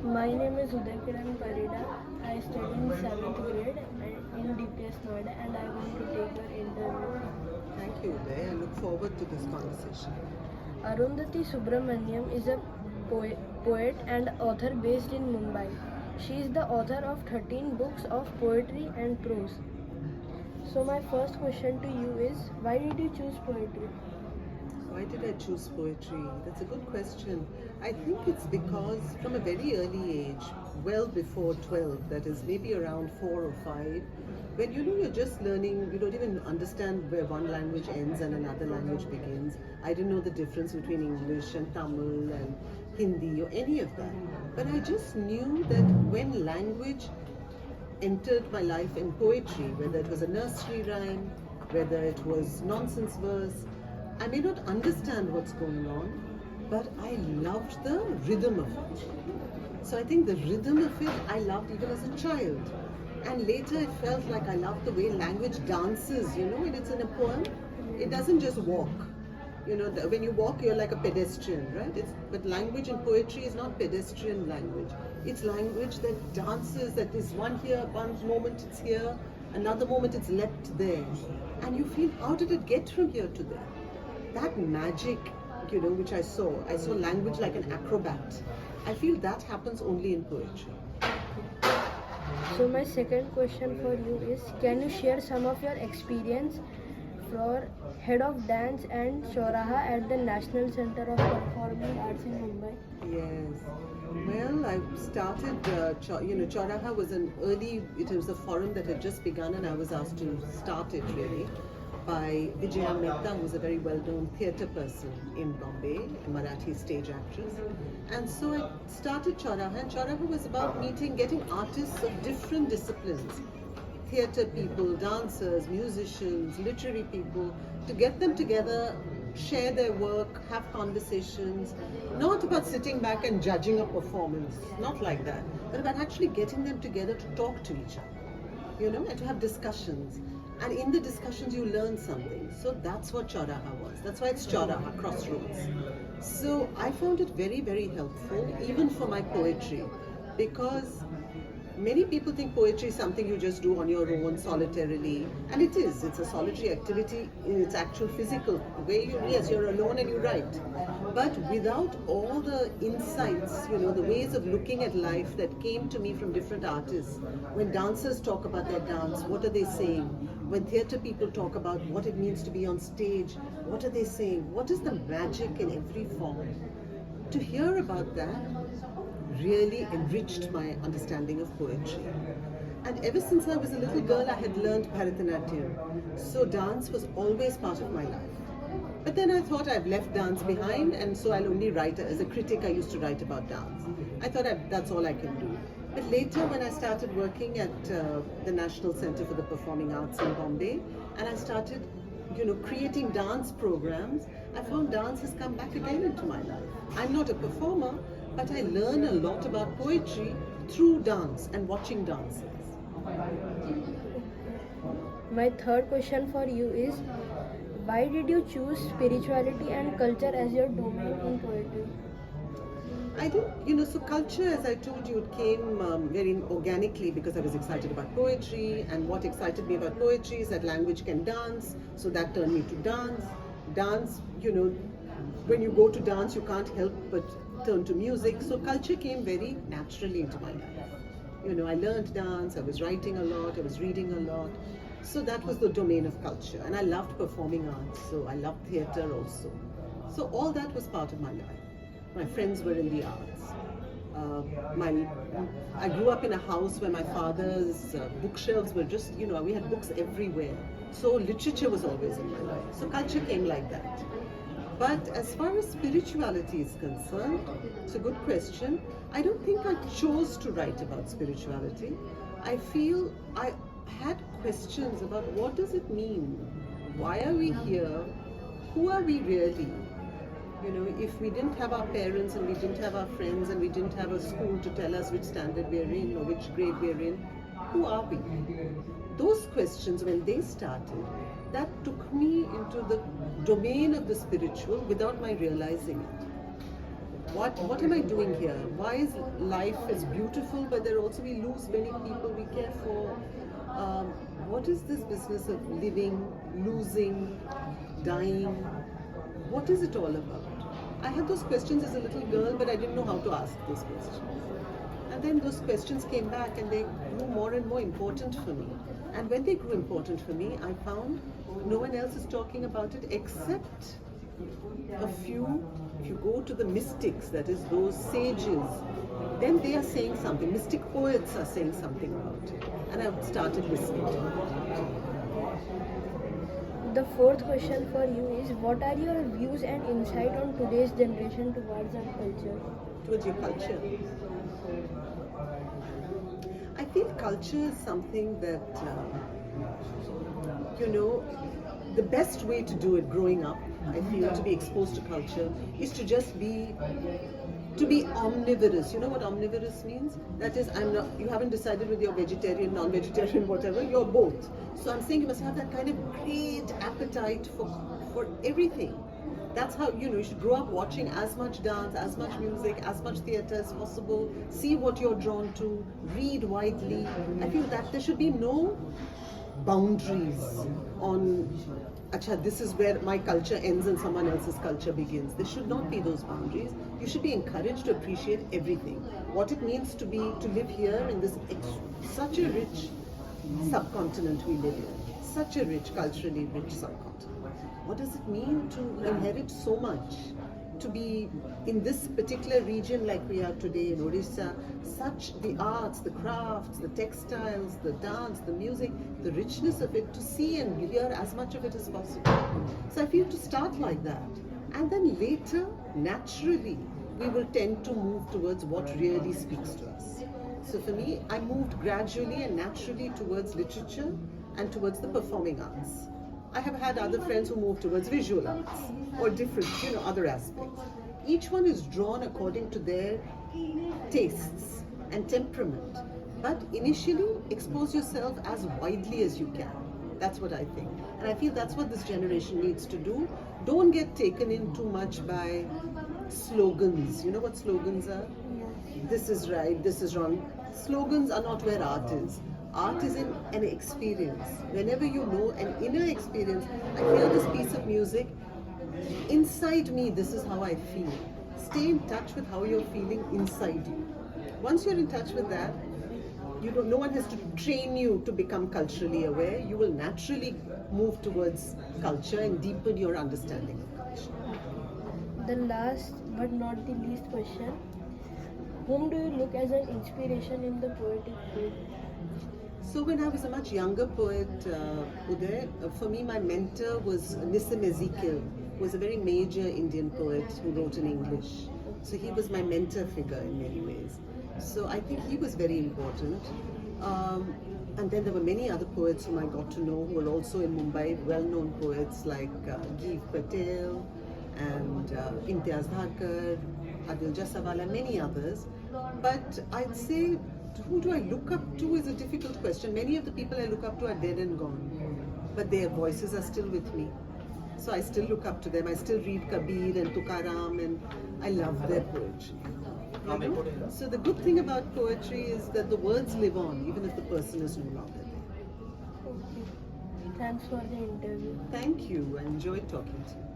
My name is Uday Kiran Parida. I study in 7th grade in DPS Noida and I want to take your interview. Thank you, Uday. I look forward to this conversation. Arundhathi Subramaniam is a poet and author based in Mumbai. She is the author of 13 books of poetry and prose. So my first question to you is, why did you choose poetry? Why did I choose poetry? That's a good question. I think it's because from a very early age, well before 12, that is maybe around 4 or 5, when you're just learning, you don't even understand where one language ends and another language begins. I didn't know the difference between English and Tamil and Hindi or any of that. But I just knew that when language entered my life in poetry, whether it was a nursery rhyme, whether it was nonsense verse, I may not understand what's going on, but I loved the rhythm of it. So I think the rhythm of it I loved even as a child. And later it felt like I loved the way language dances, when it's in a poem. It doesn't just walk. When you walk, you're like a pedestrian, right? But language in poetry is not pedestrian language. It's language that dances, that is one here, one moment it's here, another moment it's leapt there. And you feel, how did it get from here to there? That magic, which I saw language like an acrobat. I feel that happens only in poetry. So my second question for you is, can you share some of your experience for head of dance and Choraha at the National Center of Performing Arts in Mumbai? Yes. Well, I started, Choraha was it was a forum that had just begun and I was asked to start it really by Vijaya Mehta, who was a very well-known theatre person in Bombay, a Marathi stage actress. And so I started Choraha, and Choraha was about getting artists of different disciplines, theatre people, dancers, musicians, literary people, to get them together, share their work, have conversations, not about sitting back and judging a performance, not like that, but about actually getting them together to talk to each other, and to have discussions. And in the discussions you learn something. So that's what Choraha was. That's why it's Choraha, crossroads. So I found it very, very helpful, even for my poetry, because many people think poetry is something you just do on your own solitarily, and it is. It's a solitary activity in its actual physical way. Yes, you're alone and you write, but without all the insights, the ways of looking at life that came to me from different artists. When dancers talk about their dance, what are they saying? When theatre people talk about what it means to be on stage, what are they saying? What is the magic in every form? To hear about that really enriched my understanding of poetry. And ever since I was a little girl, I had learned Bharatanatyam. So dance was always part of my life. But then I thought I've left dance behind, and so I'll only write. As a critic, I used to write about dance. I thought that's all I can do. But later, when I started working at the National Center for the Performing Arts in Bombay, and I started, creating dance programs, I found dance has come back again into my life. I'm not a performer, but I learn a lot about poetry through dance and watching dances. My third question for you is, why did you choose spirituality and culture as your domain in poetry? I did, so culture, as I told you, it came very organically because I was excited about poetry, and what excited me about poetry is that language can dance, so that turned me to dance. Dance, when you go to dance, you can't help but turn to music, so culture came very naturally into my life. I learned dance, I was writing a lot, I was reading a lot, so that was the domain of culture, and I loved performing arts, so I loved theatre also. So all that was part of my life. My friends were in the arts. I grew up in a house where my father's bookshelves were just, we had books everywhere. So literature was always in my life. So culture came like that. But as far as spirituality is concerned, it's a good question. I don't think I chose to write about spirituality. I feel I had questions about what does it mean? Why are we here? Who are we really? If we didn't have our parents and we didn't have our friends and we didn't have a school to tell us which standard we're in or which grade we're in, who are we? Those questions, when they started, that took me into the domain of the spiritual without my realizing it. what am I doing here? Why is life is beautiful, but there also we lose many people we care for? What is this business of living, losing, dying? What is it all about? I had those questions as a little girl, but I didn't know how to ask those questions. And then those questions came back and they grew more and more important for me. And when they grew important for me, I found no one else is talking about it except a few. If you go to the mystics, that is those sages, then they are saying something. Mystic poets are saying something about it. And I started listening to them. The fourth question for you is, what are your views and insight on today's generation towards our culture? Towards your culture. I feel culture is something that, the best way to do it growing up, I feel, to be exposed to culture, is to just be omnivorous. You know what omnivorous means? That is, you haven't decided whether you're vegetarian, non-vegetarian, whatever, you're both. So I'm saying you must have that kind of great appetite for everything. That's how, you should grow up watching as much dance, as much music, as much theatre as possible, see what you're drawn to, read widely. I feel that there should be no boundaries on, acha, this is where my culture ends and someone else's culture begins. There should not be those boundaries. You should be encouraged to appreciate everything. What it means to live here in this such a rich subcontinent we live in, such a rich, culturally rich subcontinent. What does it mean to inherit so much? To be in this particular region like we are today in Odisha, such the arts, the crafts, the textiles, the dance, the music, the richness of it, to see and hear as much of it as possible. So I feel to start like that. And then later, naturally, we will tend to move towards what really speaks to us. So for me, I moved gradually and naturally towards literature and towards the performing arts. I have had other friends who moved towards visual arts or different, other aspects. Each one is drawn according to their tastes and temperament. But initially, expose yourself as widely as you can. That's what I think. And I feel that's what this generation needs to do. Don't get taken in too much by slogans. You know what slogans are? This is right, this is wrong. Slogans are not where art is. Art is in an experience. Whenever you know an inner experience, I hear this piece of music, inside me, this is how I feel. Stay in touch with how you're feeling inside you. Once you're in touch with that, no one has to train you to become culturally aware. You will naturally move towards culture and deepen your understanding of culture. The last but not the least question, whom do you look as an inspiration in the poetic field? So when I was a much younger poet, Uday, for me my mentor was Nissim Ezekiel, who was a very major Indian poet who wrote in English. So he was my mentor figure in many ways. So I think he was very important. And then there were many other poets whom I got to know who were also in Mumbai, well-known poets like Giv Patel and Imtiaz Dhakar, Adil Jasawala, many others. But I'd say, who do I look up to is a difficult question. Many of the people I look up to are dead and gone, but their voices are still with me. So I still look up to them. I still read Kabir and Tukaram, and I love their poetry. So the good thing about poetry is that the words live on, even if the person is no longer there. Thanks for the interview. Thank you. I enjoyed talking to you.